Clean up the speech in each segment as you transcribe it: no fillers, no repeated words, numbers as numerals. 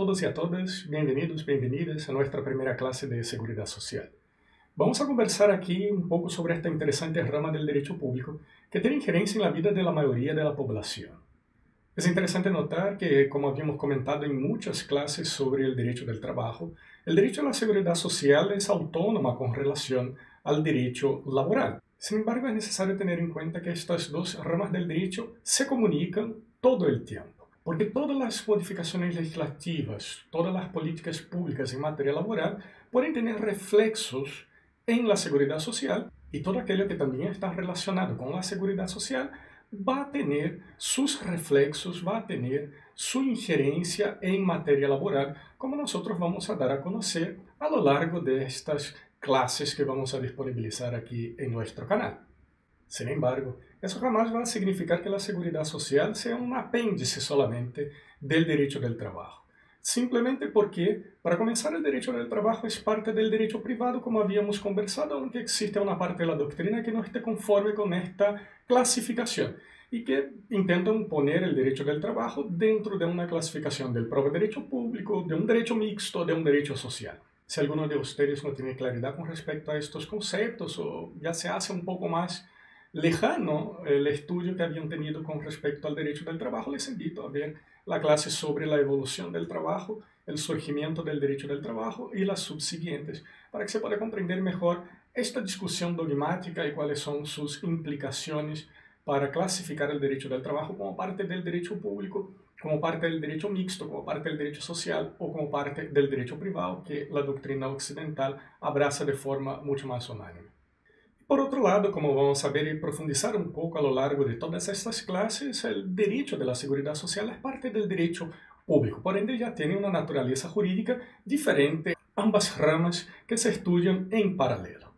todos y a todas, bienvenidos, bienvenidas a nuestra primera clase de Seguridad Social. Vamos a conversar aquí un poco sobre esta interesante rama del derecho público que tiene injerencia en la vida de la mayoría de la población. Es interesante notar que, como habíamos comentado en muchas clases sobre el derecho del trabajo, el derecho a la seguridad social es autónoma con relación al derecho laboral. Sin embargo, es necesario tener en cuenta que estas dos ramas del derecho se comunican todo el tiempo, porque todas las modificaciones legislativas, todas las políticas públicas en materia laboral pueden tener reflexos en la seguridad social, y todo aquello que también está relacionado con la seguridad social va a tener sus reflexos, va a tener su injerencia en materia laboral, como nosotros vamos a dar a conocer a lo largo de estas clases que vamos a disponibilizar aquí en nuestro canal. Sin embargo, eso jamás va a significar que la seguridad social sea un apéndice solamente del derecho del trabajo. Simplemente porque, para comenzar, el derecho del trabajo es parte del derecho privado, como habíamos conversado, aunque existe una parte de la doctrina que no esté conforme con esta clasificación y que intentan poner el derecho del trabajo dentro de una clasificación del propio derecho público, de un derecho mixto, de un derecho social. Si alguno de ustedes no tiene claridad con respecto a estos conceptos o ya se hace un poco más lejano el estudio que habían tenido con respecto al derecho del trabajo, les invito a ver la clase sobre la evolución del trabajo, el surgimiento del derecho del trabajo y las subsiguientes, para que se pueda comprender mejor esta discusión dogmática y cuáles son sus implicaciones para clasificar el derecho del trabajo como parte del derecho público, como parte del derecho mixto, como parte del derecho social o como parte del derecho privado que la doctrina occidental abraza de forma mucho más unánime. Por otro lado, como vamos a ver y profundizar un poco a lo largo de todas estas clases, el derecho de la seguridad social es parte del derecho público, por ende ya tiene una naturaleza jurídica diferente, ambas ramas que se estudian en paralelo.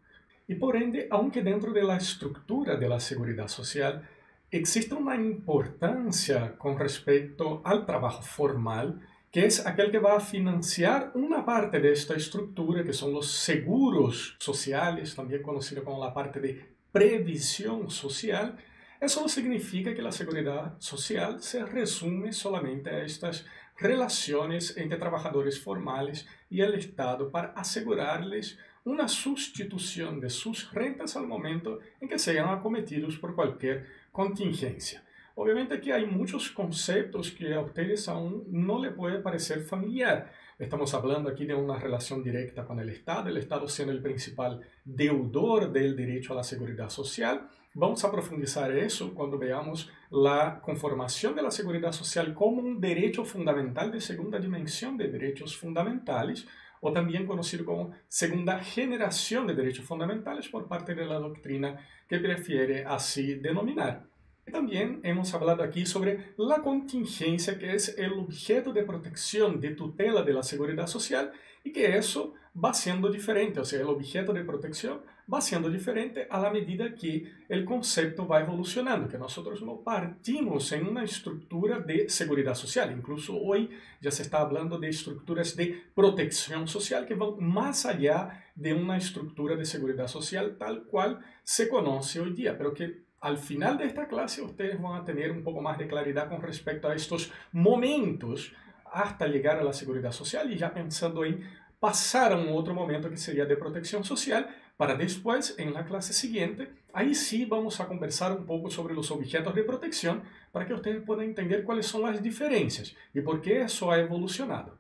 Y por ende, aunque dentro de la estructura de la seguridad social existe una importancia con respecto al trabajo formal, que es aquel que va a financiar una parte de esta estructura, que son los seguros sociales, también conocido como la parte de previsión social. Eso no significa que la seguridad social se resume solamente a estas relaciones entre trabajadores formales y el Estado para asegurarles una sustitución de sus rentas al momento en que sean acometidos por cualquier contingencia. Obviamente aquí hay muchos conceptos que a ustedes aún no les puede parecer familiar. Estamos hablando aquí de una relación directa con el Estado siendo el principal deudor del derecho a la seguridad social. Vamos a profundizar eso cuando veamos la conformación de la seguridad social como un derecho fundamental de segunda dimensión de derechos fundamentales, o también conocido como segunda generación de derechos fundamentales por parte de la doctrina que prefiere así denominar. Y también hemos hablado aquí sobre la contingencia, que es el objeto de protección, de tutela de la seguridad social, y que eso va siendo diferente, o sea, el objeto de protección va siendo diferente a la medida que el concepto va evolucionando, que nosotros no partimos en una estructura de seguridad social. Incluso hoy ya se está hablando de estructuras de protección social que van más allá de una estructura de seguridad social tal cual se conoce hoy día, pero que al final de esta clase ustedes van a tener un poco más de claridad con respecto a estos momentos hasta llegar a la seguridad social y ya pensando en pasar a un otro momento que sería de protección social, para después, en la clase siguiente, ahí sí vamos a conversar un poco sobre los objetos de protección para que ustedes puedan entender cuáles son las diferencias y por qué eso ha evolucionado.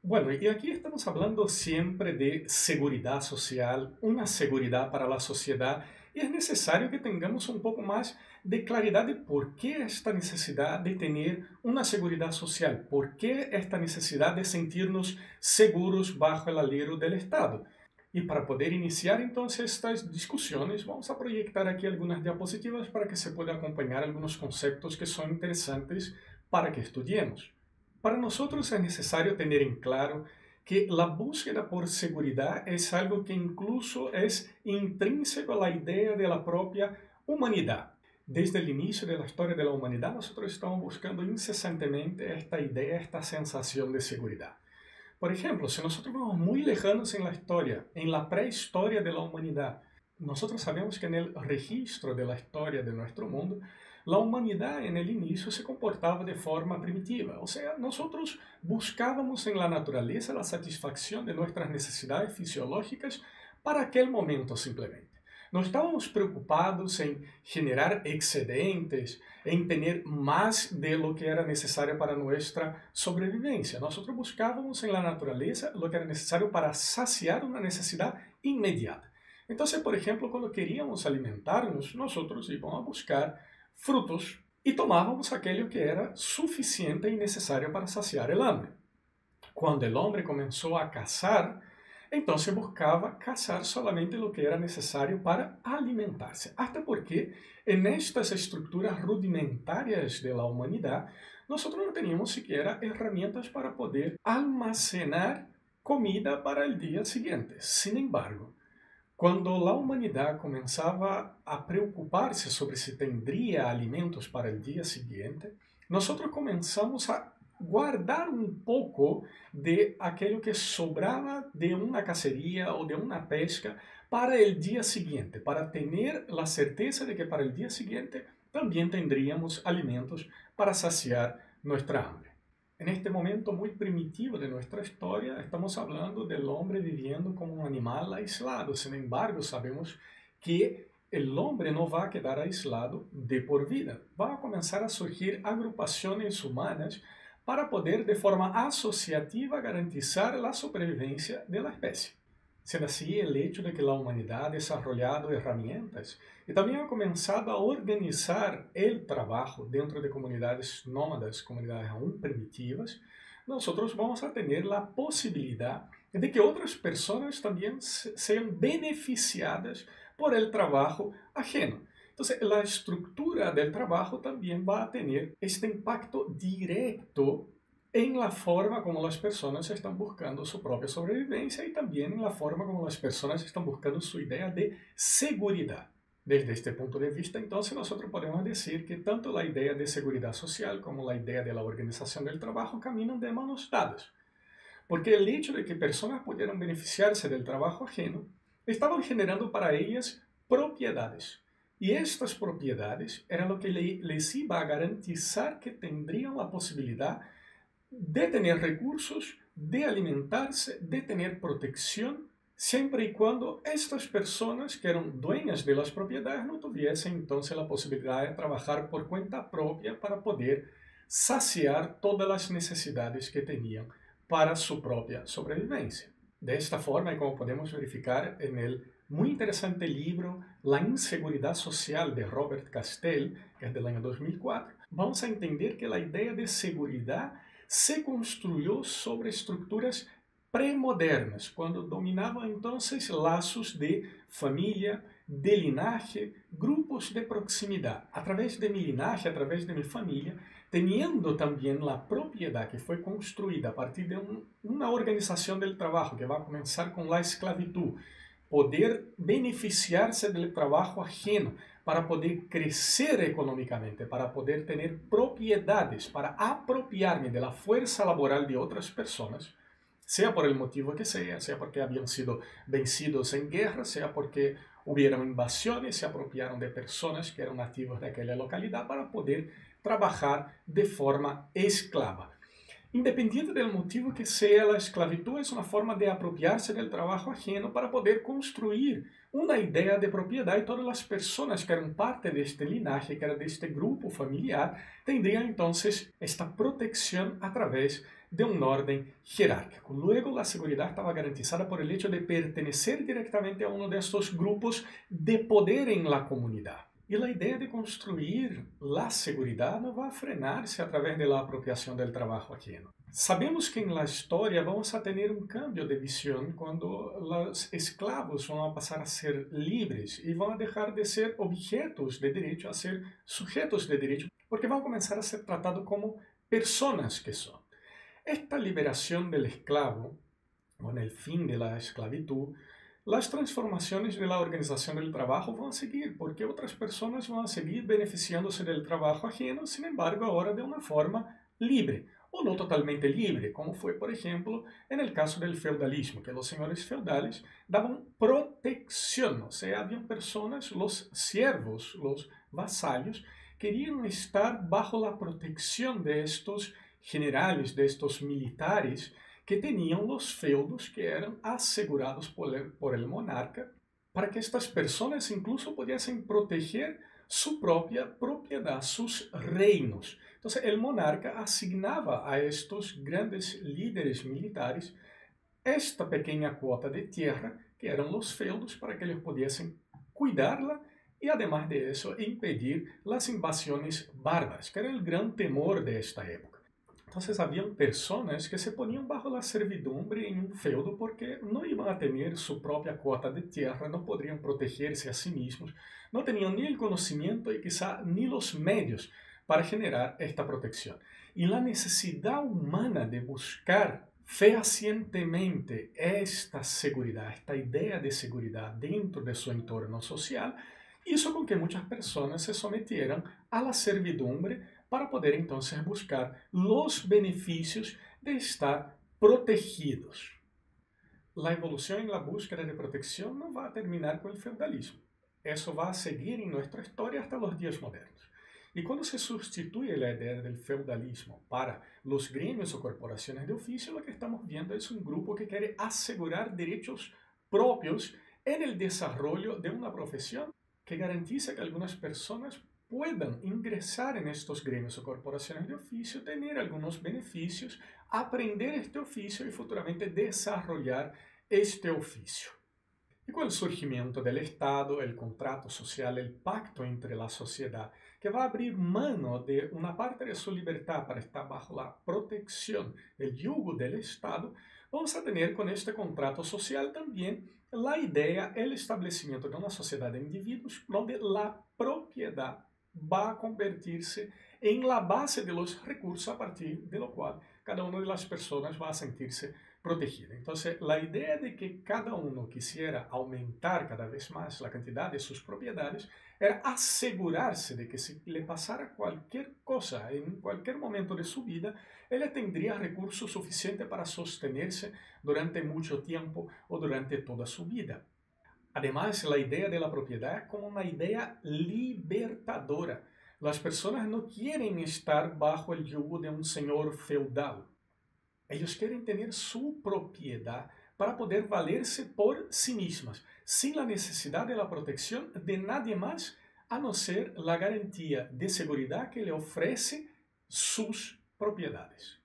Bueno, y aquí estamos hablando siempre de seguridad social, una seguridad para la sociedad, y es necesario que tengamos un poco más de claridad de por qué esta necesidad de tener una seguridad social, por qué esta necesidad de sentirnos seguros bajo el alero del Estado. Y para poder iniciar entonces estas discusiones, vamos a proyectar aquí algunas diapositivas para que se pueda acompañar algunos conceptos que son interesantes para que estudiemos. Para nosotros es necesario tener en claro que la búsqueda por seguridad es algo que incluso es intrínseco a la idea de la propia humanidad. Desde el inicio de la historia de la humanidad, nosotros estamos buscando incesantemente esta idea, esta sensación de seguridad. Por ejemplo, si nosotros vamos muy lejanos en la historia, en la prehistoria de la humanidad, nosotros sabemos que en el registro de la historia de nuestro mundo, la humanidad en el inicio se comportaba de forma primitiva. O sea, nosotros buscábamos en la naturaleza la satisfacción de nuestras necesidades fisiológicas para aquel momento simplemente. No estábamos preocupados en generar excedentes, en tener más de lo que era necesario para nuestra sobrevivencia. Nosotros buscábamos en la naturaleza lo que era necesario para saciar una necesidad inmediata. Entonces, por ejemplo, cuando queríamos alimentarnos, nosotros íbamos a buscar frutos y tomábamos aquello que era suficiente y necesario para saciar el hambre. Cuando el hombre comenzó a cazar, entonces buscaba cazar solamente lo que era necesario para alimentarse. Hasta porque en estas estructuras rudimentarias de la humanidad, nosotros no teníamos siquiera herramientas para poder almacenar comida para el día siguiente. Sin embargo, cuando la humanidad comenzaba a preocuparse sobre si tendría alimentos para el día siguiente, nosotros comenzamos a guardar un poco de aquello que sobraba de una cacería o de una pesca para el día siguiente, para tener la certeza de que para el día siguiente también tendríamos alimentos para saciar nuestra hambre. En este momento muy primitivo de nuestra historia, estamos hablando del hombre viviendo como un animal aislado. Sin embargo, sabemos que el hombre no va a quedar aislado de por vida. Va a comenzar a surgir agrupaciones humanas para poder, de forma asociativa, garantizar la supervivencia de la especie. Sendo así, el hecho de que la humanidad ha desarrollado herramientas y también ha comenzado a organizar el trabajo dentro de comunidades nómadas, comunidades aún primitivas, nosotros vamos a tener la posibilidad de que otras personas también sean beneficiadas por el trabajo ajeno. Entonces, la estructura del trabajo también va a tener este impacto directo en la forma como las personas están buscando su propia sobrevivencia y también en la forma como las personas están buscando su idea de seguridad. Desde este punto de vista, entonces, nosotros podemos decir que tanto la idea de seguridad social como la idea de la organización del trabajo caminan de manos dadas. Porque el hecho de que personas pudieran beneficiarse del trabajo ajeno estaban generando para ellas propiedades. Y estas propiedades eran lo que les iba a garantizar que tendrían la posibilidad de tener recursos, de alimentarse, de tener protección, siempre y cuando estas personas que eran dueñas de las propiedades no tuviesen entonces la posibilidad de trabajar por cuenta propia para poder saciar todas las necesidades que tenían para su propia sobrevivencia. De esta forma, y como podemos verificar en el muy interesante libro La inseguridad social de Robert Castell, que es del año 2004, vamos a entender que la idea de seguridad se construyó sobre estructuras premodernas, cuando dominaban entonces lazos de familia, de linaje, grupos de proximidad. A través de mi linaje, a través de mi familia, teniendo también la propiedad que fue construida a partir de una organización del trabajo que va a comenzar con la esclavitud, poder beneficiarse del trabajo ajeno para poder crecer económicamente, para poder tener propiedades, para apropiarme de la fuerza laboral de otras personas, sea por el motivo que sea porque habían sido vencidos en guerra, sea porque hubieron invasiones, se apropiaron de personas que eran nativos de aquella localidad para poder trabajar de forma esclava. Independiente del motivo que sea, la esclavitud es una forma de apropiarse del trabajo ajeno para poder construir una idea de propiedad y todas las personas que eran parte de este linaje, que eran de este grupo familiar, tendrían entonces esta protección a través de un orden jerárquico. Luego, la seguridad estaba garantizada por el hecho de pertenecer directamente a uno de estos grupos de poder en la comunidad. Y la idea de construir la seguridad no va a frenarse a través de la apropiación del trabajo ajeno. Sabemos que en la historia vamos a tener un cambio de visión cuando los esclavos van a pasar a ser libres y van a dejar de ser objetos de derecho a ser sujetos de derecho, porque van a comenzar a ser tratados como personas que son. Esta liberación del esclavo, con el fin de la esclavitud, las transformaciones de la organización del trabajo van a seguir, porque otras personas van a seguir beneficiándose del trabajo ajeno, sin embargo, ahora de una forma libre, o no totalmente libre, como fue, por ejemplo, en el caso del feudalismo, que los señores feudales daban protección, o sea, habían personas, los siervos, los vasallos, querían estar bajo la protección de estos generales, de estos militares que tenían los feudos que eran asegurados por el monarca, para que estas personas incluso pudiesen proteger su propia propiedad, sus reinos. Entonces el monarca asignaba a estos grandes líderes militares esta pequeña cuota de tierra, que eran los feudos, para que ellos pudiesen cuidarla y además de eso impedir las invasiones bárbaras, que era el gran temor de esta época. Entonces habían personas que se ponían bajo la servidumbre en un feudo porque no iban a tener su propia cuota de tierra, no podrían protegerse a sí mismos, no tenían ni el conocimiento y quizá ni los medios para generar esta protección. Y la necesidad humana de buscar fehacientemente esta seguridad, esta idea de seguridad dentro de su entorno social, hizo con que muchas personas se sometieran a la servidumbre para poder entonces buscar los beneficios de estar protegidos. La evolución en la búsqueda de protección no va a terminar con el feudalismo. Eso va a seguir en nuestra historia hasta los días modernos. Y cuando se sustituye la idea del feudalismo para los gremios o corporaciones de oficio, lo que estamos viendo es un grupo que quiere asegurar derechos propios en el desarrollo de una profesión que garantiza que algunas personas puedan ingresar en estos gremios o corporaciones de oficio, tener algunos beneficios, aprender este oficio y futuramente desarrollar este oficio. Y con el surgimiento del Estado, el contrato social, el pacto entre la sociedad, que va a abrir mano de una parte de su libertad para estar bajo la protección del yugo del Estado, vamos a tener con este contrato social también la idea, el establecimiento de una sociedad de individuos donde la propiedad va a convertirse en la base de los recursos a partir de lo cual cada una de las personas va a sentirse protegida. Entonces, la idea de que cada uno quisiera aumentar cada vez más la cantidad de sus propiedades era asegurarse de que si le pasara cualquier cosa en cualquier momento de su vida, él tendría recursos suficientes para sostenerse durante mucho tiempo o durante toda su vida. Además, la idea de la propiedad como una idea libertadora. Las personas no quieren estar bajo el yugo de un señor feudal. Ellos quieren tener su propiedad para poder valerse por sí mismas, sin la necesidad de la protección de nadie más, a no ser la garantía de seguridad que le ofrece sus propiedades.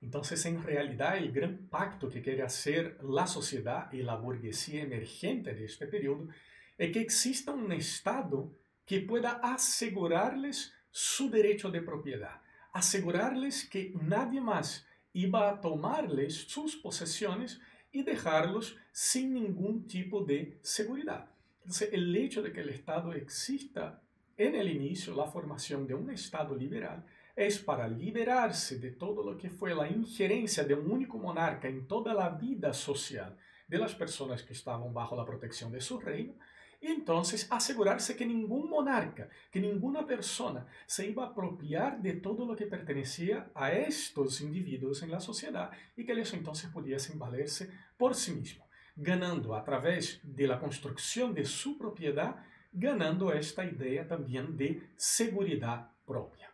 Entonces, en realidad, el gran pacto que quiere hacer la sociedad y la burguesía emergente de este periodo es que exista un Estado que pueda asegurarles su derecho de propiedad, asegurarles que nadie más iba a tomarles sus posesiones y dejarlos sin ningún tipo de seguridad. Entonces, el hecho de que el Estado exista en el inicio, la formación de un Estado liberal, es para liberarse de todo lo que fue la injerencia de un único monarca en toda la vida social de las personas que estaban bajo la protección de su reino, y entonces asegurarse que ningún monarca, que ninguna persona se iba a apropiar de todo lo que pertenecía a estos individuos en la sociedad y que ellos entonces pudiesen valerse por sí mismos, ganando a través de la construcción de su propiedad, ganando esta idea también de seguridad propia.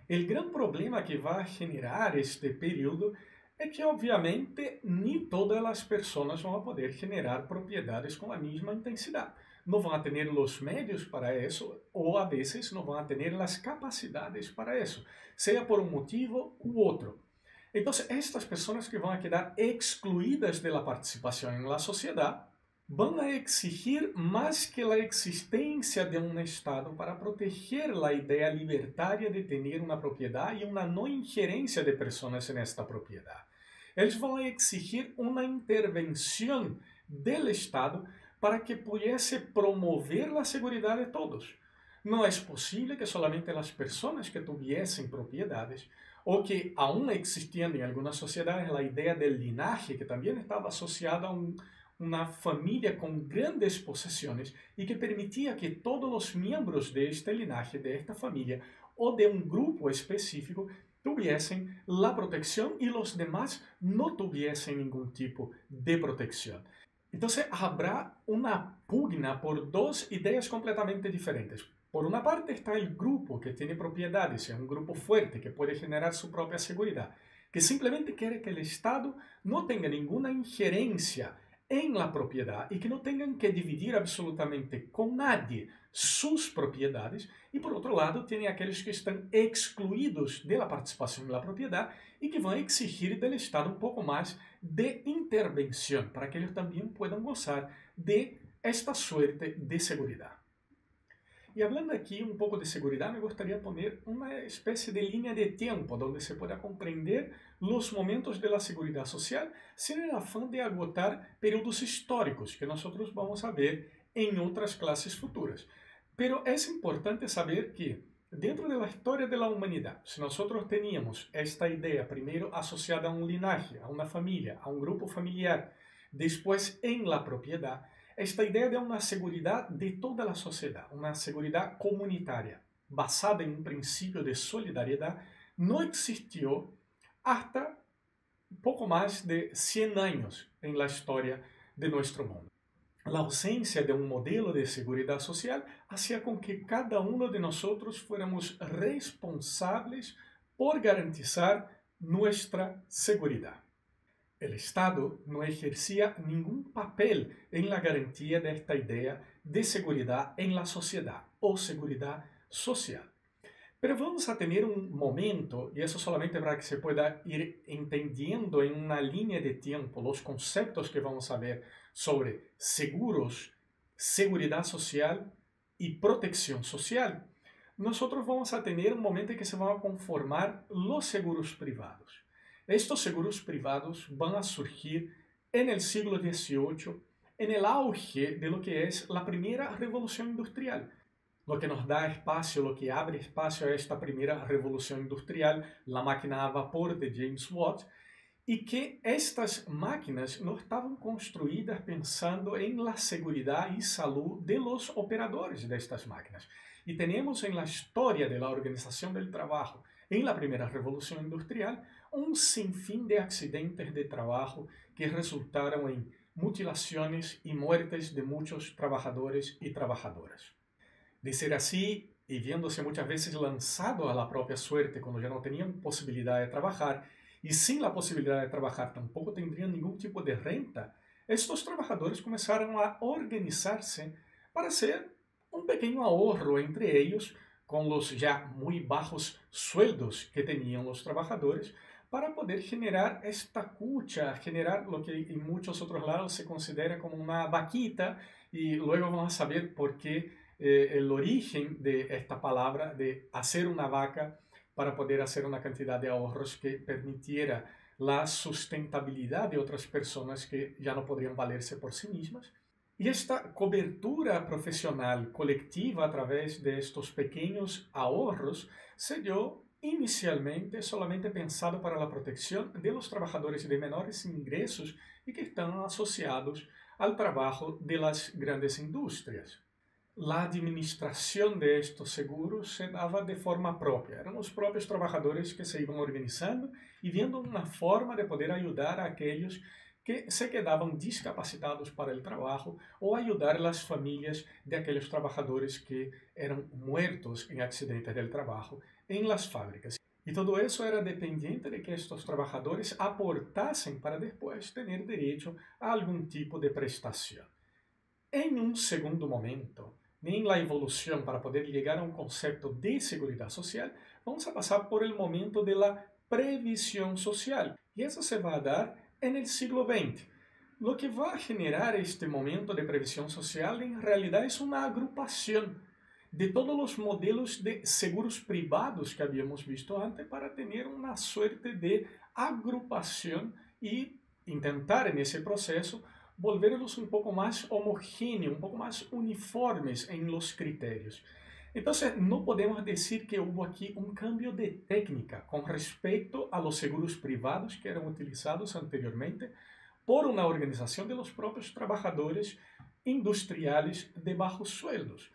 El gran problema que va a generar este periodo es que obviamente ni todas las personas van a poder generar propiedades con la misma intensidad. No van a tener los medios para eso o a veces no van a tener las capacidades para eso, sea por un motivo u otro. Entonces, estas personas que van a quedar excluidas de la participación en la sociedad van a exigir más que la existencia de un Estado para proteger la idea libertaria de tener una propiedad y una no injerencia de personas en esta propiedad. Ellos van a exigir una intervención del Estado para que pudiese promover la seguridad de todos. No es posible que solamente las personas que tuviesen propiedades o que aún existiendo en algunas sociedades la idea del linaje, que también estaba asociada a una familia con grandes posesiones y que permitía que todos los miembros de este linaje, de esta familia o de un grupo específico tuviesen la protección y los demás no tuviesen ningún tipo de protección. Entonces habrá una pugna por dos ideas completamente diferentes. Por una parte está el grupo que tiene propiedades, es un grupo fuerte que puede generar su propia seguridad, que simplemente quiere que el Estado no tenga ninguna injerencia en la propiedad y que no tengan que dividir absolutamente con nadie sus propiedades. Y por otro lado, tiene aquellos que están excluidos de la participación en la propiedad y que van a exigir del Estado un poco más de intervención para que ellos también puedan gozar de esta suerte de seguridad. Y hablando aquí un poco de seguridad, me gustaría poner una especie de línea de tiempo donde se pueda comprender los momentos de la seguridad social sin el afán de agotar periodos históricos que nosotros vamos a ver en otras clases futuras. Pero es importante saber que dentro de la historia de la humanidad, si nosotros teníamos esta idea primero asociada a un linaje, a una familia, a un grupo familiar, después en la propiedad, esta idea de una seguridad de toda la sociedad, una seguridad comunitaria, basada en un principio de solidaridad, no existió hasta poco más de 100 años en la historia de nuestro mundo. La ausencia de un modelo de seguridad social hacía con que cada uno de nosotros fuéramos responsables por garantizar nuestra seguridad. El Estado no ejercía ningún papel en la garantía de esta idea de seguridad en la sociedad o seguridad social. Pero vamos a tener un momento, y eso solamente para que se pueda ir entendiendo en una línea de tiempo los conceptos que vamos a ver sobre seguros, seguridad social y protección social. Nosotros vamos a tener un momento en que se van a conformar los seguros privados. Estos seguros privados van a surgir en el siglo XVIII, en el auge de lo que es la primera revolución industrial. Lo que nos da espacio, lo que abre espacio a esta primera revolución industrial, la máquina a vapor de James Watt, y que estas máquinas no estaban construidas pensando en la seguridad y salud de los operadores de estas máquinas. Y tenemos en la historia de la organización del trabajo, en la primera revolución industrial, un sinfín de accidentes de trabajo que resultaron en mutilaciones y muertes de muchos trabajadores y trabajadoras. De ser así, y viéndose muchas veces lanzado a la propia suerte cuando ya no tenían posibilidad de trabajar, y sin la posibilidad de trabajar tampoco tendrían ningún tipo de renta, estos trabajadores comenzaron a organizarse para hacer un pequeño ahorro entre ellos con los ya muy bajos sueldos que tenían los trabajadores para poder generar esta cucha, generar lo que en muchos otros lados se considera como una vaquita, y luego vamos a saber por qué el origen de esta palabra de hacer una vaca para poder hacer una cantidad de ahorros que permitiera la sustentabilidad de otras personas que ya no podrían valerse por sí mismas. Y esta cobertura profesional colectiva a través de estos pequeños ahorros se dio inicialmente solamente pensado para la protección de los trabajadores de menores ingresos y que están asociados al trabajo de las grandes industrias. La administración de estos seguros se daba de forma propia. Eran los propios trabajadores que se iban organizando y viendo una forma de poder ayudar a aquellos que se quedaban discapacitados para el trabajo o ayudar a las familias de aquellos trabajadores que eran muertos en accidentes del trabajo en las fábricas. Y todo eso era dependiente de que estos trabajadores aportasen para después tener derecho a algún tipo de prestación. En un segundo momento, en la evolución para poder llegar a un concepto de seguridad social, vamos a pasar por el momento de la previsión social. Y eso se va a dar en el siglo XX. Lo que va a generar este momento de previsión social en realidad es una agrupación de todos los modelos de seguros privados que habíamos visto antes para tener una suerte de agrupación y intentar en ese proceso volverlos un poco más homogéneos, un poco más uniformes en los criterios. Entonces, no podemos decir que hubo aquí un cambio de técnica con respecto a los seguros privados que eran utilizados anteriormente por una organización de los propios trabajadores industriales de bajos sueldos,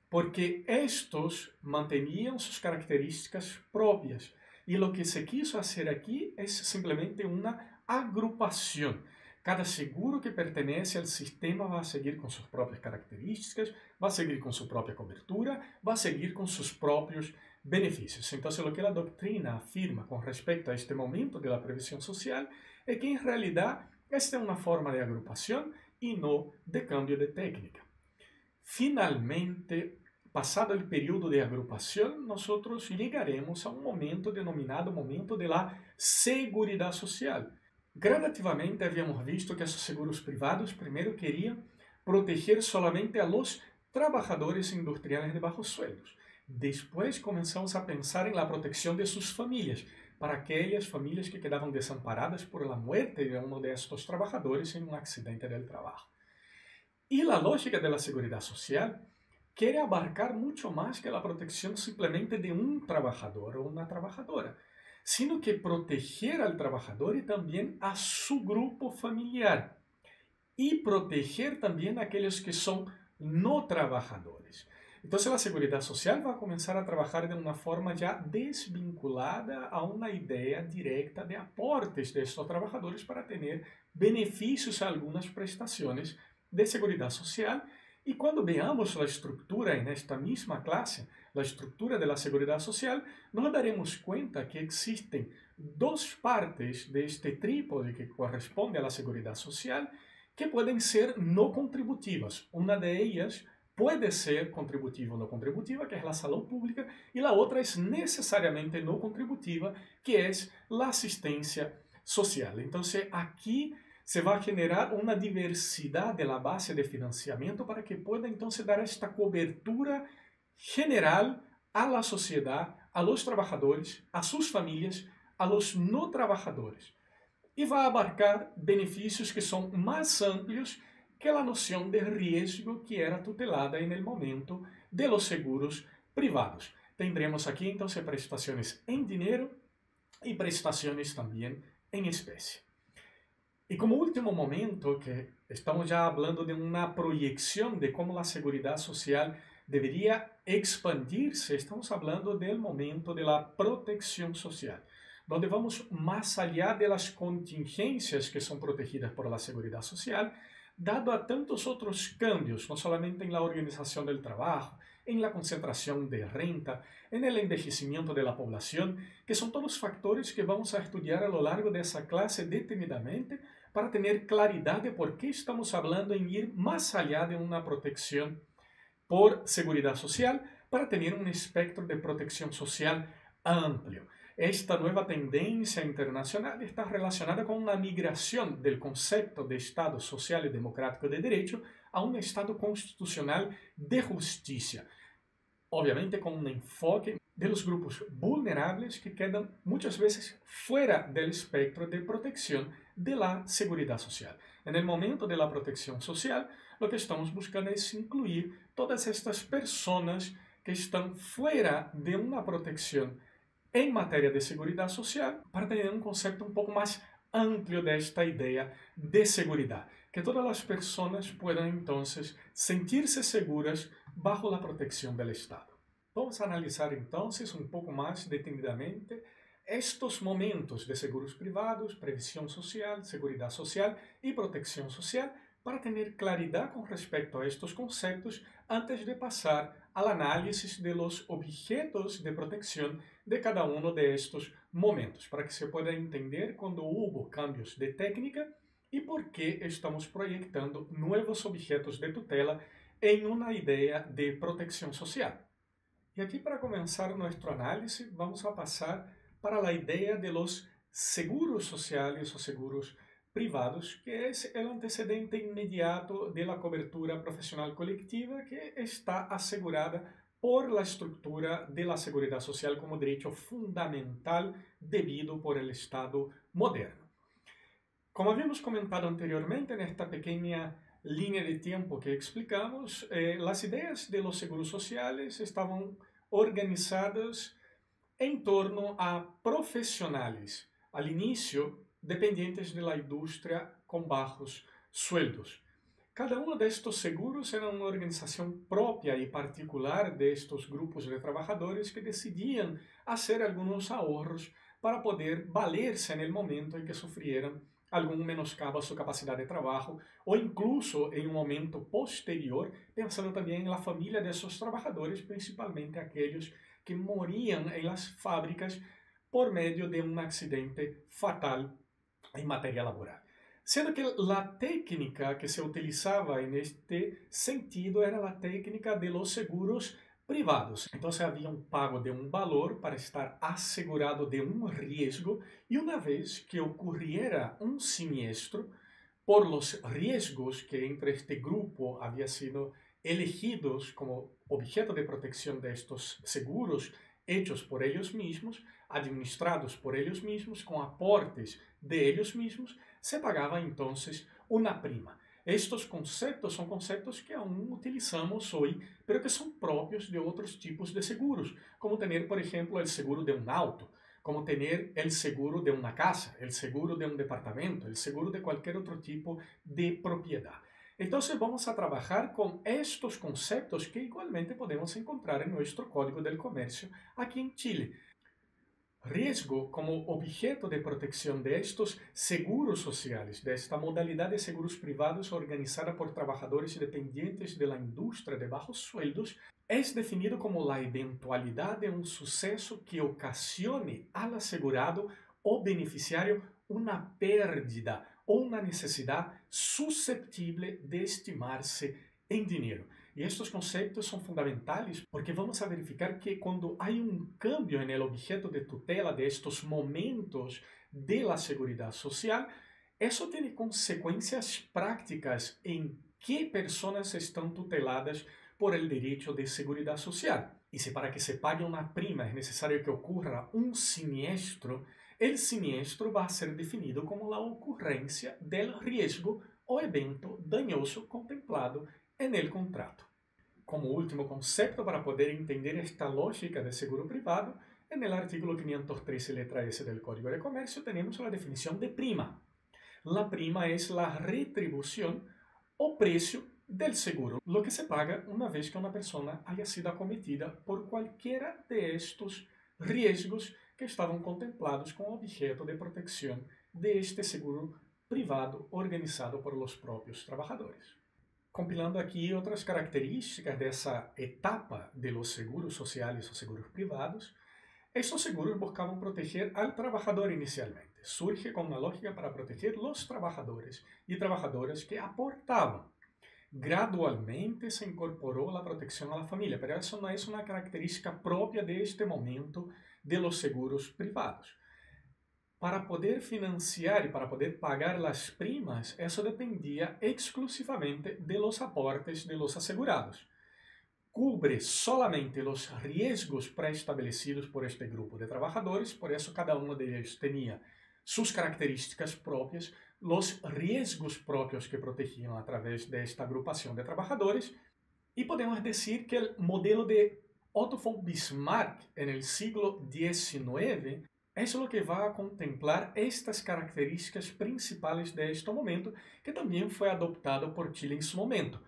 porque estos mantenían sus características propias. Y lo que se quiso hacer aquí es simplemente una agrupación Cada seguro que pertenece al sistema va a seguir con sus propias características, va a seguir con su propia cobertura, va a seguir con sus propios beneficios. Entonces, lo que la doctrina afirma con respecto a este momento de la previsión social es que en realidad esta es una forma de agrupación y no de cambio de técnica. Finalmente, pasado el periodo de agrupación, nosotros llegaremos a un momento denominado momento de la seguridad social. Gradativamente habíamos visto que esos seguros privados primero querían proteger solamente a los trabajadores industriales de bajos sueldos. Después comenzamos a pensar en la protección de sus familias, para aquellas familias que quedaban desamparadas por la muerte de uno de estos trabajadores en un accidente del trabajo. Y la lógica de la seguridad social quiere abarcar mucho más que la protección simplemente de un trabajador o una trabajadora, sino que proteger al trabajador y también a su grupo familiar, y proteger también a aquellos que son no trabajadores. Entonces la seguridad social va a comenzar a trabajar de una forma ya desvinculada a una idea directa de aportes de estos trabajadores para tener beneficios a algunas prestaciones de seguridad social. Y cuando veamos la estructura en esta misma clase, la estructura de la seguridad social, nos daremos cuenta que existen dos partes de este trípode que corresponde a la seguridad social que pueden ser no contributivas. Una de ellas puede ser contributiva o no contributiva, que es la salud pública, y la otra es necesariamente no contributiva, que es la asistencia social. Entonces, aquí se va a generar una diversidad de la base de financiamiento para que pueda entonces dar esta cobertura general a la sociedad, a los trabajadores, a sus familias, a los no trabajadores. Y va a abarcar beneficios que son más amplios que la noción de riesgo que era tutelada en el momento de los seguros privados. Tendremos aquí entonces prestaciones en dinero y prestaciones también en especie. Y como último momento, que estamos ya hablando de una proyección de cómo la seguridad social debería expandirse, estamos hablando del momento de la protección social, donde vamos más allá de las contingencias que son protegidas por la seguridad social, dado a tantos otros cambios, no solamente en la organización del trabajo, en la concentración de renta, en el envejecimiento de la población, que son todos factores que vamos a estudiar a lo largo de esa clase detenidamente para tener claridad de por qué estamos hablando en ir más allá de una protección por seguridad social para tener un espectro de protección social amplio. Esta nueva tendencia internacional está relacionada con una migración del concepto de Estado social y democrático de derecho a un Estado constitucional de justicia. Obviamente con un enfoque de los grupos vulnerables que quedan muchas veces fuera del espectro de protección de la seguridad social. En el momento de la protección social, lo que estamos buscando es incluir todas estas personas que están fuera de una protección en materia de seguridad social para tener un concepto un poco más amplio de esta idea de seguridad, que todas las personas puedan entonces sentirse seguras bajo la protección del Estado. Vamos a analizar entonces un poco más detenidamente estos momentos de seguros privados, previsión social, seguridad social y protección social para tener claridad con respecto a estos conceptos antes de pasar al análisis de los objetos de protección de cada uno de estos momentos, para que se pueda entender cuando hubo cambios de técnica y por qué estamos proyectando nuevos objetos de tutela en una idea de protección social. Y aquí, para comenzar nuestro análisis, vamos a pasar para la idea de los seguros sociales o seguros privados, que es el antecedente inmediato de la cobertura profesional colectiva que está asegurada por la estructura de la seguridad social como derecho fundamental debido por el Estado moderno. Como habíamos comentado anteriormente en esta pequeña línea de tiempo que explicamos, las ideas de los seguros sociales estaban organizadas en torno a profesionales, al inicio dependientes de la industria con bajos sueldos. Cada uno de estos seguros era una organización propia y particular de estos grupos de trabajadores que decidían hacer algunos ahorros para poder valerse en el momento en que sufrieran algum menoscabo a sua capacidade de trabalho, ou incluso em um momento posterior, pensando também na família desses trabalhadores, principalmente aqueles que moriam em las fábricas por meio de um acidente fatal em matéria laboral. Sendo que a técnica que se utilizava neste sentido era a técnica de los seguros privados. Então, havia um pago de um valor para estar assegurado de um risco, e uma vez que ocorriera um siniestro, por los riesgos que entre este grupo había sido elegidos como objeto de protección de estos seguros, hechos por ellos mismos, administrados por ellos mismos, con aportes de ellos mismos, se pagaba entonces una prima. Estos conceptos son conceptos que aún utilizamos hoy, pero que son propios de otros tipos de seguros, como tener, por ejemplo, el seguro de un auto, como tener el seguro de una casa, el seguro de un departamento, el seguro de cualquier otro tipo de propiedad. Entonces vamos a trabajar con estos conceptos que igualmente podemos encontrar en nuestro Código del Comercio aquí en Chile. Riesgo como objeto de protección de estos seguros sociales, de esta modalidad de seguros privados organizada por trabajadores dependientes de la industria de bajos sueldos, es definido como la eventualidad de un suceso que ocasione al asegurado o beneficiario una pérdida o una necesidad susceptible de estimarse em dinheiro. E estes conceitos são fundamentais porque vamos a verificar que quando há um cambio no objeto de tutela de estes momentos de la seguridad social, isso tem consequências práticas em que pessoas estão tuteladas por el derecho de seguridad social. Y si para que se pague una prima es necesario que ocurra un siniestro, el siniestro va a ser definido como la ocurrencia del riesgo o evento dañoso contemplado en el contrato. Como último concepto para poder entender esta lógica de seguro privado, en el artículo 513 letra S del Código de Comercio tenemos la definición de prima. La prima es la retribución o precio del seguro, lo que se paga una vez que una persona haya sido acometida por cualquiera de estos riesgos que estaban contemplados con objeto de protección de este seguro privado organizado por los propios trabajadores. Compilando aqui outras características dessa etapa de los seguros sociais ou seguros privados, estos seguros buscavam proteger al trabajador inicialmente. Surge com uma lógica para proteger los trabajadores e trabajadoras que aportavam. Gradualmente se incorporou a protecção à família, mas isso não é uma característica própria deste momento de los seguros privados. Para poder financiar e para poder pagar as primas, isso dependia exclusivamente de los aportes de los asegurados. Cubre solamente os riesgos pré-estabelecidos por este grupo de trabajadores, por isso cada um deles tinha suas características próprias, os riesgos próprios que protegiam através desta agrupação de trabalhadores, e podemos dizer que o modelo de Otto von Bismarck no século XIX é o que vai contemplar estas características principais deste momento, que também foi adoptado por Chile em seu momento.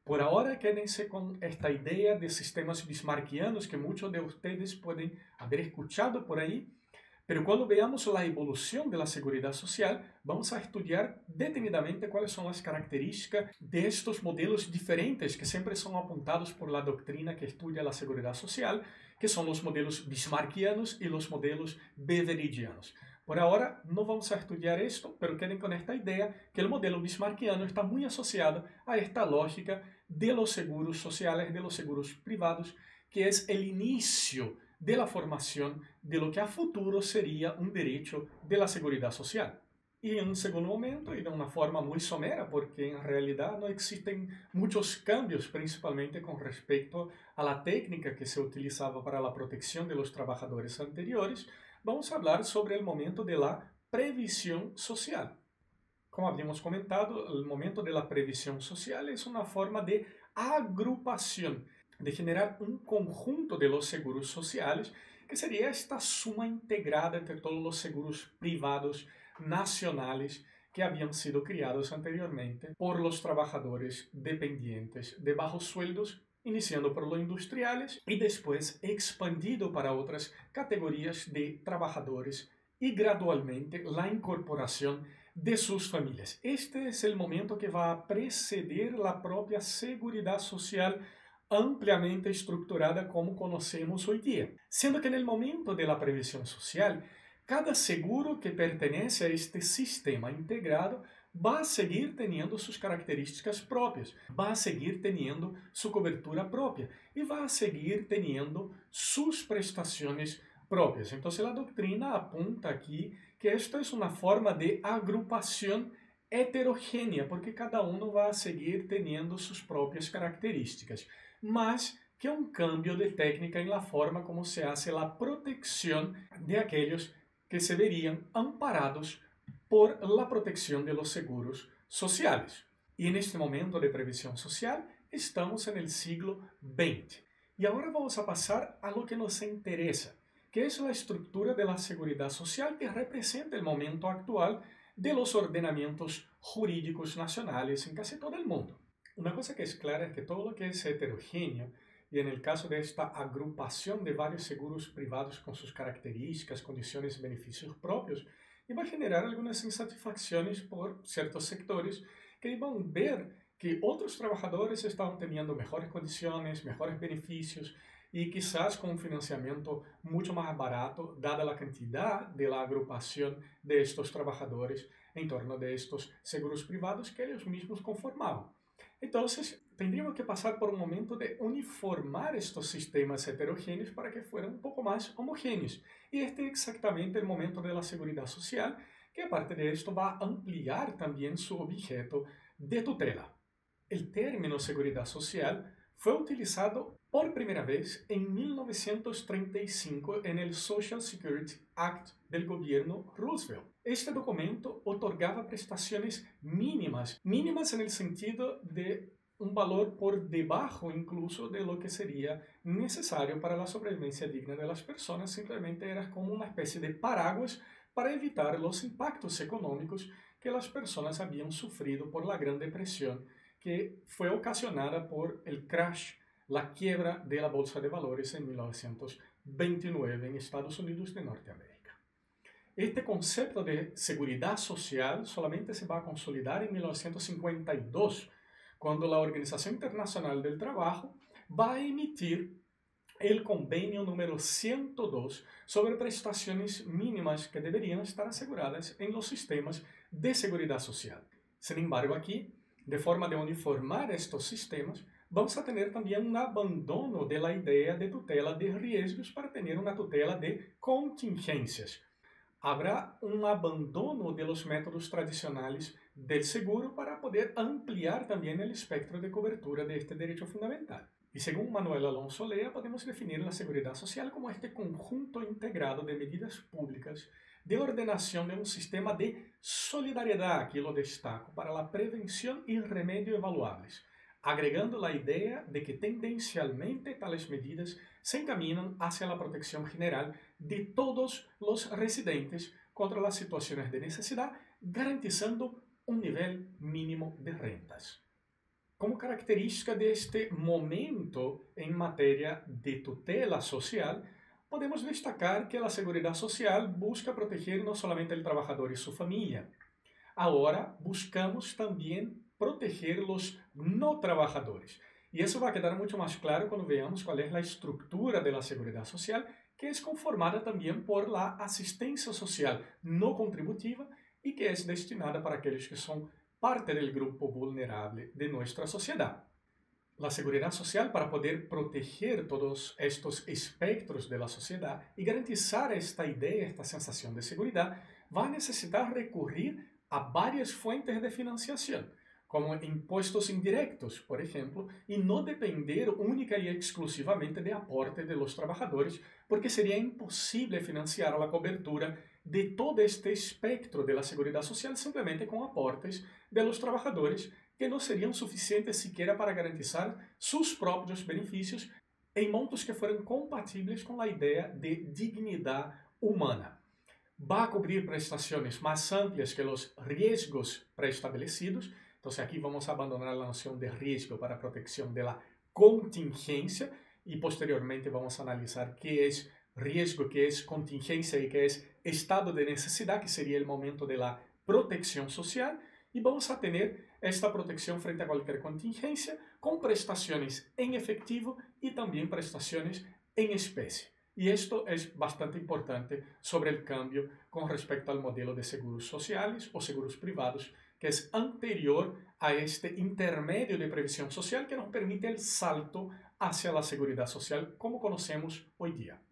Por agora, quédense com esta ideia de sistemas bismarckianos que muitos de vocês podem haber escuchado por aí, pero quando veamos a evolução da seguridade social, vamos a estudar detenidamente quais são as características destes modelos diferentes que sempre são apontados por la doutrina que estuda a seguridade social, que são os modelos bismarckianos e os modelos beveridianos. Por agora, não vamos a estudar isto, pero queden com esta ideia que o modelo bismarckiano está muito associado a esta lógica de los seguros sociales, de los seguros privados, que é o início de la formación de lo que a futuro sería un derecho de la seguridad social. Y en un segundo momento, y de una forma muy somera, porque en realidad no existen muchos cambios, principalmente con respecto a la técnica que se utilizaba para la protección de los trabajadores anteriores, vamos a hablar sobre el momento de la previsión social. Como habíamos comentado, el momento de la previsión social es una forma de agrupación, de generar un conjunto de los seguros sociales, que sería esta suma integrada entre todos los seguros privados nacionales que habían sido criados anteriormente por los trabajadores dependientes de bajos sueldos, iniciando por los industriales y después expandido para otras categorías de trabajadores y gradualmente la incorporación de sus familias. Este es el momento que va a preceder la propia seguridad social ampliamente estructurada como conocemos hoy día. Siendo que en el momento de la previsión social, cada seguro que pertenece a este sistema integrado va a seguir teniendo sus características propias, va a seguir teniendo su cobertura propia y va a seguir teniendo sus prestaciones propias. Entonces la doctrina apunta aquí que esto es una forma de agrupación heterogénea, porque cada uno va a seguir teniendo sus propias características, mas que un cambio de técnica en la forma como se hace la protección de aquellos que se verían amparados por la protección de los seguros sociales. Y en este momento de previsión social estamos en el siglo XX. Y ahora vamos a pasar a lo que nos interesa, que es la estructura de la seguridad social que representa el momento actual de los ordenamientos jurídicos nacionales en casi todo el mundo. Una cosa que es clara es que todo lo que es heterogéneo, y en el caso de esta agrupación de varios seguros privados con sus características, condiciones y beneficios propios, iba a generar algunas insatisfacciones por ciertos sectores que iban a ver que otros trabajadores estaban teniendo mejores condiciones, mejores beneficios y quizás con un financiamiento mucho más barato, dada la cantidad de la agrupación de estos trabajadores en torno de estos seguros privados que ellos mismos conformaban. Entonces, tendríamos que pasar por un momento de uniformar estos sistemas heterogéneos para que fueran un poco más homogéneos. Y este es exactamente el momento de la seguridad social, que aparte de esto va a ampliar también su objeto de tutela. El término seguridad social fue utilizado por primera vez en 1935 en el Social Security Act del gobierno Roosevelt. Este documento otorgaba prestaciones mínimas en el sentido de un valor por debajo incluso de lo que sería necesario para la sobrevivencia digna de las personas. Simplemente era como una especie de paraguas para evitar los impactos económicos que las personas habían sufrido por la Gran Depresión, que fue ocasionada por el crash, la quiebra de la Bolsa de Valores en 1929 en Estados Unidos de Norteamérica. Este concepto de seguridad social solamente se va a consolidar en 1952, cuando la Organización Internacional del Trabajo va a emitir el convenio número 102 sobre prestaciones mínimas que deberían estar aseguradas en los sistemas de seguridad social. Sin embargo, aquí, de forma de uniformar estos sistemas, vamos a tener también un abandono de la idea de tutela de riesgos para tener una tutela de contingencias. Habrá un abandono de los métodos tradicionales del seguro para poder ampliar también el espectro de cobertura de este derecho fundamental. Y según Manuel Alonso Lea, podemos definir la seguridad social como este conjunto integrado de medidas públicas de ordenación de un sistema de solidaridad, aquí lo destaco, para la prevención y remedio evaluables, agregando la idea de que tendencialmente tales medidas se encaminan hacia la protección general de todos los residentes contra las situaciones de necesidad, garantizando un nivel mínimo de rentas. Como característica de este momento en materia de tutela social, podemos destacar que la seguridad social busca proteger no solamente al trabajador y su familia. Ahora buscamos también proteger los no trabajadores. Y eso va a quedar mucho más claro cuando veamos cuál es la estructura de la seguridad social, que es conformada también por la asistencia social no contributiva y que es destinada para aquellos que son parte del grupo vulnerable de nuestra sociedad. La seguridad social, para poder proteger todos estos espectros de la sociedad y garantizar esta idea, esta sensación de seguridad, va a necesitar recurrir a varias fuentes de financiación, como impuestos indirectos, por ejemplo, y no depender única y exclusivamente de aporte de los trabajadores, porque sería imposible financiar la cobertura de todo este espectro de la seguridad social simplemente con aportes de los trabajadores que no serían suficientes siquiera para garantizar sus propios beneficios en montos que fueran compatibles con la idea de dignidad humana. Va a cubrir prestaciones más amplias que los riesgos preestablecidos. Entonces aquí vamos a abandonar la noción de riesgo para protección de la contingencia y posteriormente vamos a analizar qué es riesgo, qué es contingencia y qué es estado de necesidad, que sería el momento de la protección social y vamos a tener esta protección frente a cualquier contingencia con prestaciones en efectivo y también prestaciones en especie. Y esto es bastante importante sobre el cambio con respecto al modelo de seguros sociales o seguros privados, que es anterior a este intermedio de previsión social que nos permite el salto hacia la seguridad social como conocemos hoy día.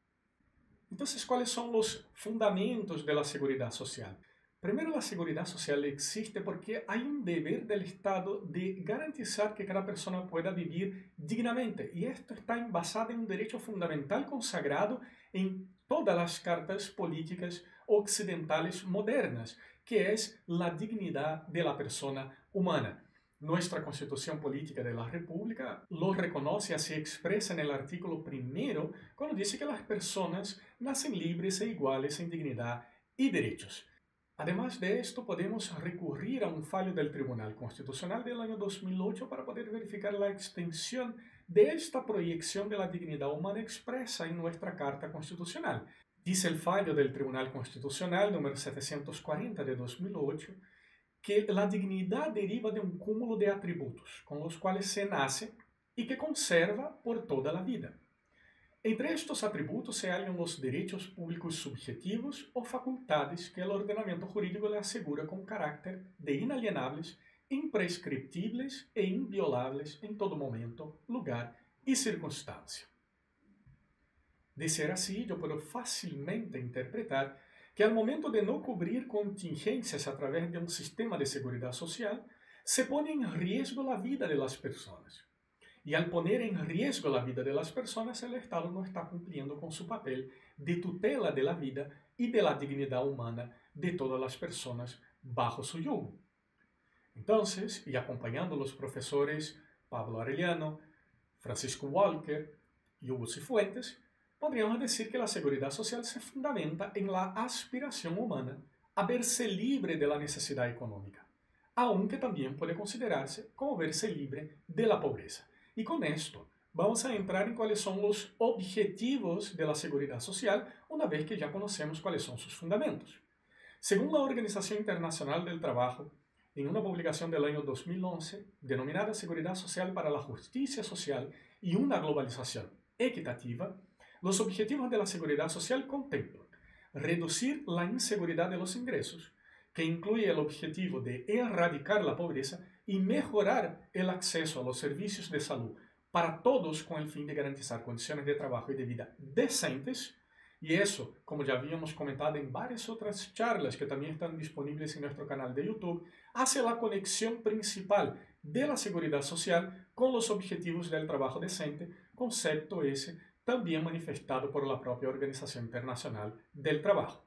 Entonces, ¿cuáles son los fundamentos de la seguridad social? Primero, la seguridad social existe porque hay un deber del Estado de garantizar que cada persona pueda vivir dignamente. Y esto está basado en un derecho fundamental consagrado en todas las cartas políticas occidentales modernas, que es la dignidad de la persona humana. Nuestra Constitución Política de la República lo reconoce, así expresa en el artículo 1, cuando dice que las personas nacen libres e iguales en dignidad y derechos. Además de esto, podemos recurrir a un fallo del Tribunal Constitucional del año 2008 para poder verificar la extensión de esta proyección de la dignidad humana expresa en nuestra Carta Constitucional. Dice el fallo del Tribunal Constitucional número 740 de 2008 que la dignidad deriva de un cúmulo de atributos con los cuales se nace y que conserva por toda la vida. Entre estos atributos se hallan los derechos públicos subjetivos o facultades que el ordenamiento jurídico le asegura con carácter de inalienables, imprescriptibles e inviolables en todo momento, lugar y circunstancia. De ser así, yo puedo fácilmente interpretar que al momento de no cubrir contingencias a través de un sistema de seguridad social, se pone en riesgo la vida de las personas. Y al poner en riesgo la vida de las personas, el Estado no está cumpliendo con su papel de tutela de la vida y de la dignidad humana de todas las personas bajo su yugo. Entonces, y acompañando a los profesores Pablo Arellano, Francisco Walker y Hugo Cifuentes, podríamos decir que la seguridad social se fundamenta en la aspiración humana a verse libre de la necesidad económica, aunque también puede considerarse como verse libre de la pobreza. Y con esto vamos a entrar en cuáles son los objetivos de la seguridad social una vez que ya conocemos cuáles son sus fundamentos. Según la Organización Internacional del Trabajo, en una publicación del año 2011 denominada Seguridad Social para la Justicia Social y una Globalización Equitativa, los objetivos de la seguridad social contemplan reducir la inseguridad de los ingresos, que incluye el objetivo de erradicar la pobreza y mejorar el acceso a los servicios de salud para todos con el fin de garantizar condiciones de trabajo y de vida decentes. Y eso, como ya habíamos comentado en varias otras charlas que también están disponibles en nuestro canal de YouTube, hace la conexión principal de la seguridad social con los objetivos del trabajo decente, concepto ese también manifestado por la propia Organización Internacional del Trabajo.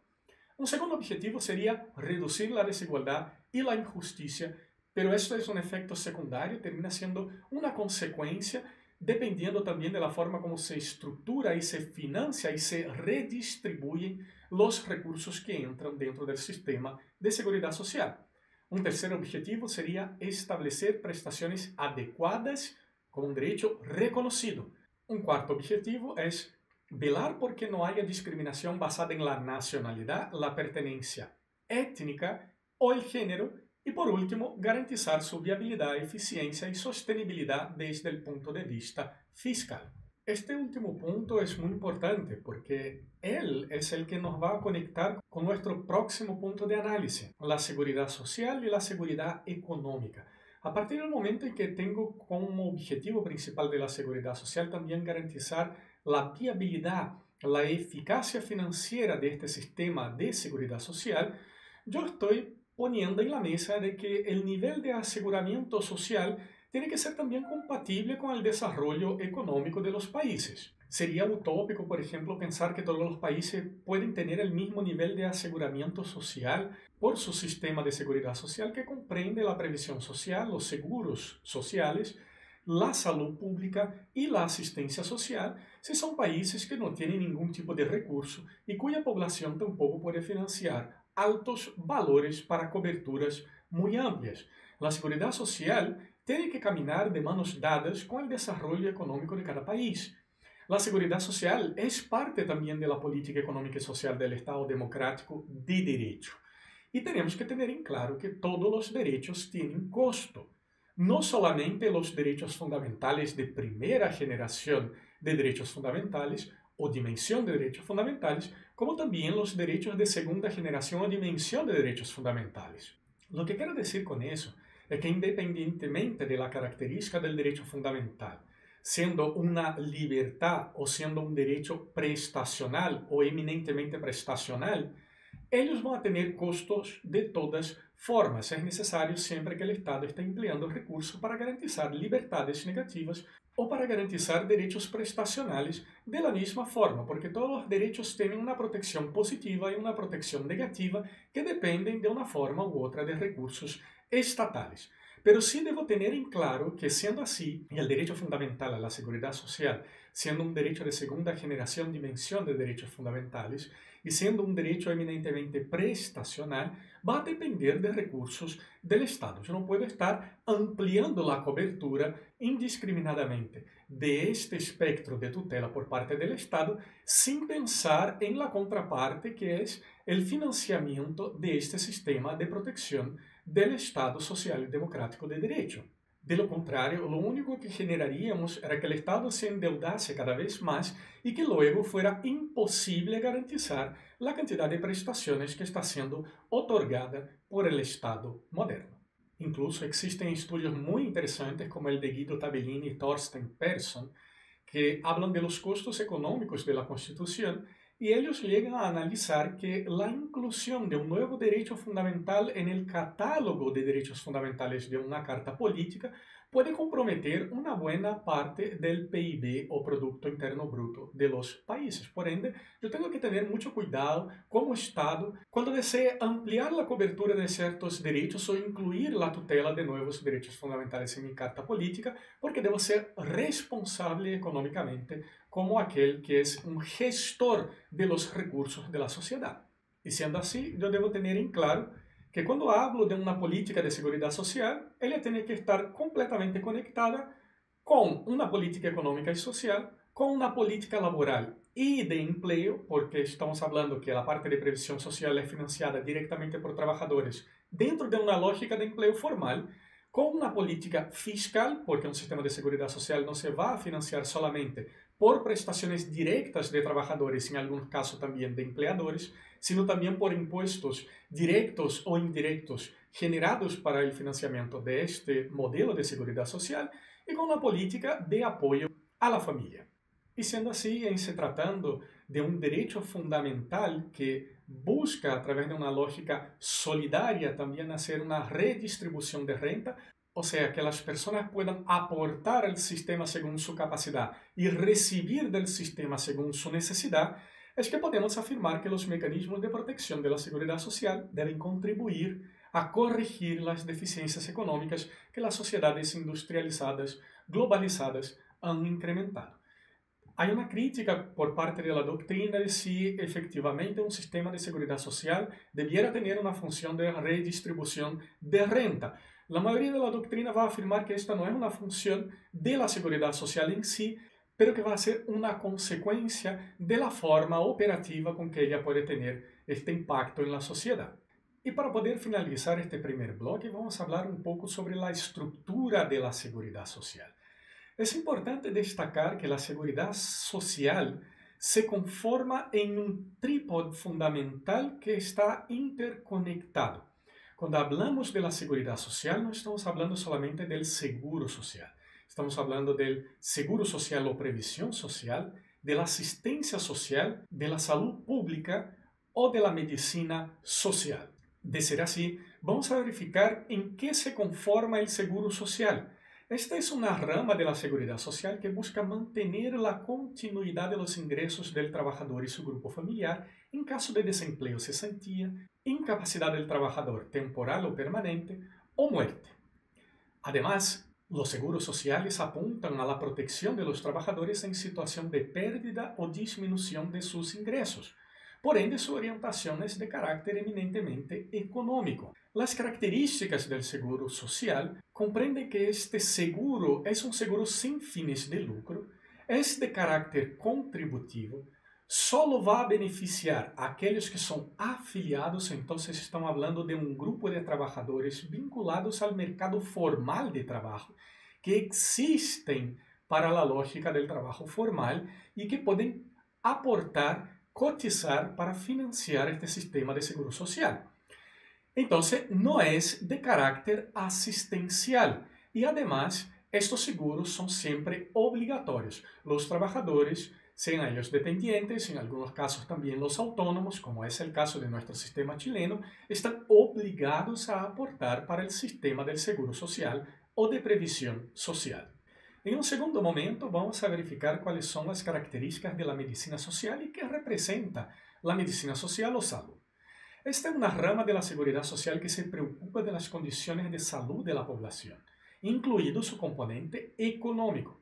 Un segundo objetivo sería reducir la desigualdad y la injusticia, pero esto es un efecto secundario, termina siendo una consecuencia dependiendo también de la forma como se estructura y se financia y se redistribuyen los recursos que entran dentro del sistema de seguridad social. Un tercer objetivo sería establecer prestaciones adecuadas con un derecho reconocido. Un cuarto objetivo es velar porque no haya discriminación basada en la nacionalidad, la pertenencia étnica o el género. Y por último, garantizar su viabilidad, eficiencia y sostenibilidad desde el punto de vista fiscal. Este último punto es muy importante porque él es el que nos va a conectar con nuestro próximo punto de análisis, la seguridad social y la seguridad económica. A partir del momento en que tengo como objetivo principal de la seguridad social también garantizar la viabilidad, la eficacia financiera de este sistema de seguridad social, yo estoy poniendo en la mesa de que el nivel de aseguramiento social tiene que ser también compatible con el desarrollo económico de los países. Sería utópico, por ejemplo, pensar que todos los países pueden tener el mismo nivel de aseguramiento social por su sistema de seguridad social que comprende la previsión social, los seguros sociales, la salud pública y la asistencia social, si son países que no tienen ningún tipo de recurso y cuya población tampoco puede financiar altos valores para coberturas muy amplias. La seguridad social tiene que caminar de manos dadas con el desarrollo económico de cada país. La seguridad social es parte también de la política económica y social del Estado democrático de derecho. Y tenemos que tener en claro que todos los derechos tienen costo. No solamente los derechos fundamentales de primera generación de derechos fundamentales o dimensión de derechos fundamentales, como también los derechos de segunda generación o dimensión de derechos fundamentales. Lo que quiero decir con eso es que independientemente de la característica del derecho fundamental, siendo una libertad o siendo un derecho prestacional o eminentemente prestacional, ellos van a tener costos de todas formas. Es necesario siempre que el Estado esté empleando recursos para garantizar libertades negativas o para garantizar derechos prestacionales de la misma forma, porque todos los derechos tienen una protección positiva y una protección negativa que dependen de una forma u otra de recursos estatales. Pero sí debo tener en claro que siendo así, el derecho fundamental a la seguridad social, siendo un derecho de segunda generación dimensión de derechos fundamentales, y siendo un derecho eminentemente prestacional, va a depender de recursos del Estado. Yo no puedo estar ampliando la cobertura indiscriminadamente de este espectro de tutela por parte del Estado sin pensar en la contraparte que es el financiamiento de este sistema de protección del Estado Social y Democrático de Derecho. De lo contrario, lo único que generaríamos era que el Estado se endeudase cada vez más y que luego fuera imposible garantizar la cantidad de prestaciones que está siendo otorgada por el Estado moderno. Incluso existen estudios muy interesantes como el de Guido Tabellini y Thorsten Persson, que hablan de los costos económicos de la Constitución y ellos llegan a analizar que la inclusión de un nuevo derecho fundamental en el catálogo de derechos fundamentales de una carta política puede comprometer una buena parte del PIB o Producto Interno Bruto de los países. Por ende, yo tengo que tener mucho cuidado como Estado cuando desee ampliar la cobertura de ciertos derechos o incluir la tutela de nuevos derechos fundamentales en mi carta política, porque debo ser responsable económicamente como aquel que es un gestor de los recursos de la sociedad. Y siendo así, yo debo tener en claro que cuando hablo de una política de seguridad social, ella tiene que estar completamente conectada con una política económica y social, con una política laboral y de empleo, porque estamos hablando que la parte de previsión social es financiada directamente por trabajadores dentro de una lógica de empleo formal, con una política fiscal, porque un sistema de seguridad social no se va a financiar solamente por prestaciones directas de trabajadores, en algún caso también de empleadores, sino también por impuestos directos o indirectos generados para el financiamiento de este modelo de seguridad social y con una política de apoyo a la familia. Y siendo así, en se tratando de un derecho fundamental que busca, a través de una lógica solidaria, también hacer una redistribución de renta, o sea, que las personas puedan aportar al sistema según su capacidad y recibir del sistema según su necesidad, es que podemos afirmar que los mecanismos de protección de la seguridad social deben contribuir a corregir las deficiencias económicas que las sociedades industrializadas, globalizadas, han incrementado. Hay una crítica por parte de la doctrina de si efectivamente un sistema de seguridad social debiera tener una función de redistribución de renta. La mayoría de la doctrina va a afirmar que esta no es una función de la seguridad social en sí, pero que va a ser una consecuencia de la forma operativa con que ella puede tener este impacto en la sociedad. Y para poder finalizar este primer bloque, vamos a hablar un poco sobre la estructura de la seguridad social. Es importante destacar que la seguridad social se conforma en un trípode fundamental que está interconectado. Cuando hablamos de la seguridad social, no estamos hablando solamente del seguro social. Estamos hablando del seguro social o previsión social, de la asistencia social, de la salud pública o de la medicina social. De ser así, vamos a verificar en qué se conforma el seguro social. Esta es una rama de la seguridad social que busca mantener la continuidad de los ingresos del trabajador y su grupo familiar en caso de desempleo, cesantía, incapacidad del trabajador temporal o permanente o muerte. Además, los seguros sociales apuntan a la protección de los trabajadores en situación de pérdida o disminución de sus ingresos. Por ende, su orientación es de carácter eminentemente económico. Las características del seguro social comprenden que este seguro es un seguro sin fines de lucro, es de carácter contributivo, solo va a beneficiar a aquellos que son afiliados, entonces estamos hablando de un grupo de trabajadores vinculados al mercado formal de trabajo, que existen para la lógica del trabajo formal y que pueden aportar, cotizar para financiar este sistema de seguro social. Entonces, no es de carácter asistencial y además estos seguros son siempre obligatorios. Los trabajadores, sean ellos dependientes, en algunos casos también los autónomos, como es el caso de nuestro sistema chileno, están obligados a aportar para el sistema del seguro social o de previsión social. En un segundo momento vamos a verificar cuáles son las características de la medicina social y qué representa la medicina social o salud. Esta es una rama de la seguridad social que se preocupa de las condiciones de salud de la población, incluido su componente económico.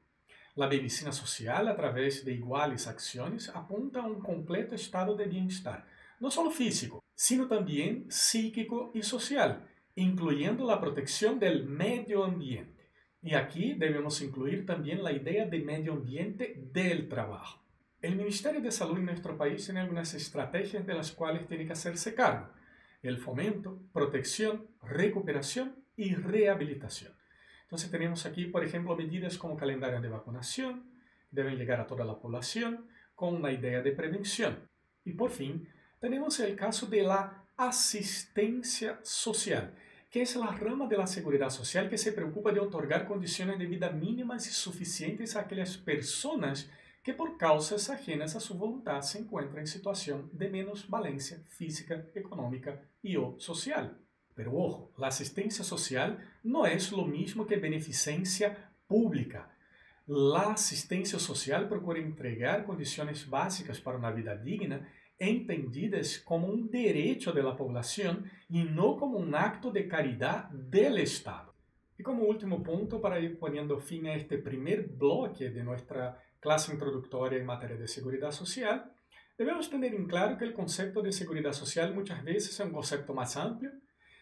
La medicina social, a través de iguales acciones, apunta a un completo estado de bienestar, no solo físico, sino también psíquico y social, incluyendo la protección del medio ambiente. Y aquí debemos incluir también la idea de medio ambiente del trabajo. El Ministerio de Salud en nuestro país tiene algunas estrategias de las cuales tiene que hacerse cargo: el fomento, protección, recuperación y rehabilitación. Entonces tenemos aquí, por ejemplo, medidas como calendario de vacunación, deben llegar a toda la población, con una idea de prevención. Y por fin, tenemos el caso de la asistencia social, que es la rama de la seguridad social que se preocupa de otorgar condiciones de vida mínimas y suficientes a aquellas personas que por causas ajenas a su voluntad se encuentran en situación de menos valencia física, económica y o social. Pero ojo, la asistencia social no es lo mismo que beneficencia pública. La asistencia social procura entregar condiciones básicas para una vida digna, entendidas como un derecho de la población y no como un acto de caridad del Estado. Y como último punto, para ir poniendo fin a este primer bloque de nuestra clase introductoria en materia de seguridad social, debemos tener en claro que el concepto de seguridad social muchas veces es un concepto más amplio,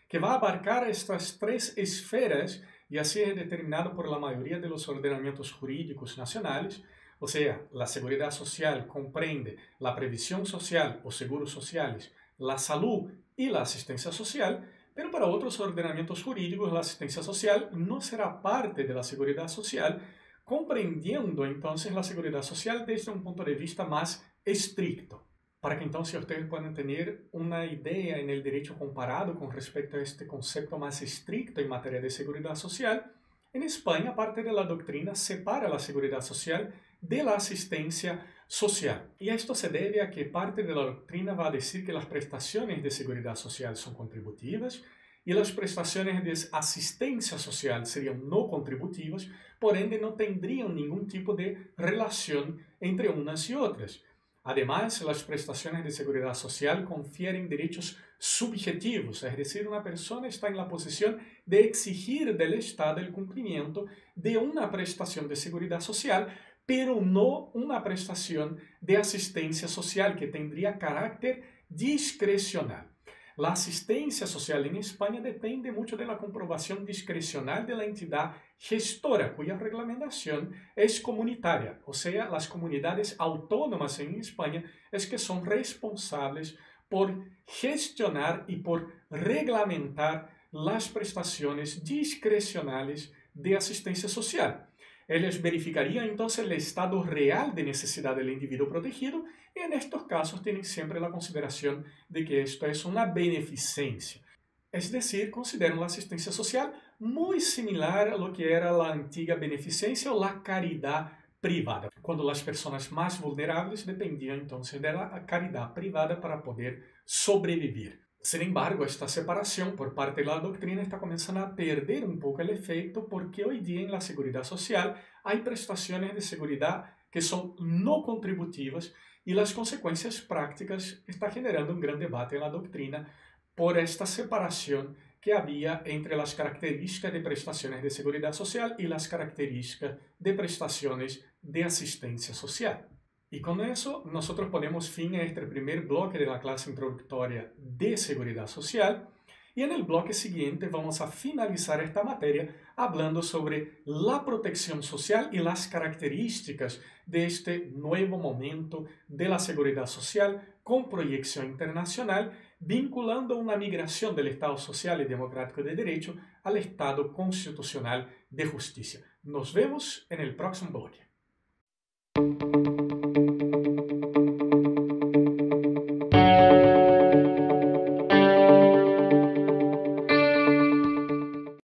que va a abarcar estas tres esferas y así es determinado por la mayoría de los ordenamientos jurídicos nacionales. O sea, la seguridad social comprende la previsión social o seguros sociales, la salud y la asistencia social, pero para otros ordenamientos jurídicos la asistencia social no será parte de la seguridad social, comprendiendo entonces la seguridad social desde un punto de vista más estricto, para que entonces ustedes puedan tener una idea en el derecho comparado con respecto a este concepto más estricto en materia de seguridad social. En España, parte de la doctrina separa la seguridad social de la asistencia social. Y esto se debe a que parte de la doctrina va a decir que las prestaciones de seguridad social son contributivas y las prestaciones de asistencia social serían no contributivas, por ende no tendrían ningún tipo de relación entre unas y otras. Además, las prestaciones de seguridad social confieren derechos subjetivos, es decir, una persona está en la posición de exigir del Estado el cumplimiento de una prestación de seguridad social, pero no una prestación de asistencia social que tendría carácter discrecional. La asistencia social en España depende mucho de la comprobación discrecional de la entidad gestora, cuya reglamentación es comunitaria, o sea, las comunidades autónomas en España es que son responsables por gestionar y por reglamentar las prestaciones discrecionales de asistencia social. Ellos verificarían entonces el estado real de necesidad del individuo protegido y en estos casos tienen siempre la consideración de que esto es una beneficencia. Es decir, consideran la asistencia social muy similar a lo que era la antigua beneficencia o la caridad privada, cuando las personas más vulnerables dependían entonces de la caridad privada para poder sobrevivir. Sin embargo, esta separación por parte de la doctrina está comenzando a perder un poco el efecto porque hoy día en la seguridad social hay prestaciones de seguridad que son no contributivas y las consecuencias prácticas están generando un gran debate en la doctrina por esta separación que había entre las características de prestaciones de seguridad social y las características de prestaciones de asistencia social. Y con eso nosotros ponemos fin a este primer bloque de la clase introductoria de seguridad social y en el bloque siguiente vamos a finalizar esta materia hablando sobre la protección social y las características de este nuevo momento de la seguridad social con proyección internacional, vinculando una migración del Estado social y democrático de derecho al Estado constitucional de justicia. Nos vemos en el próximo bloque.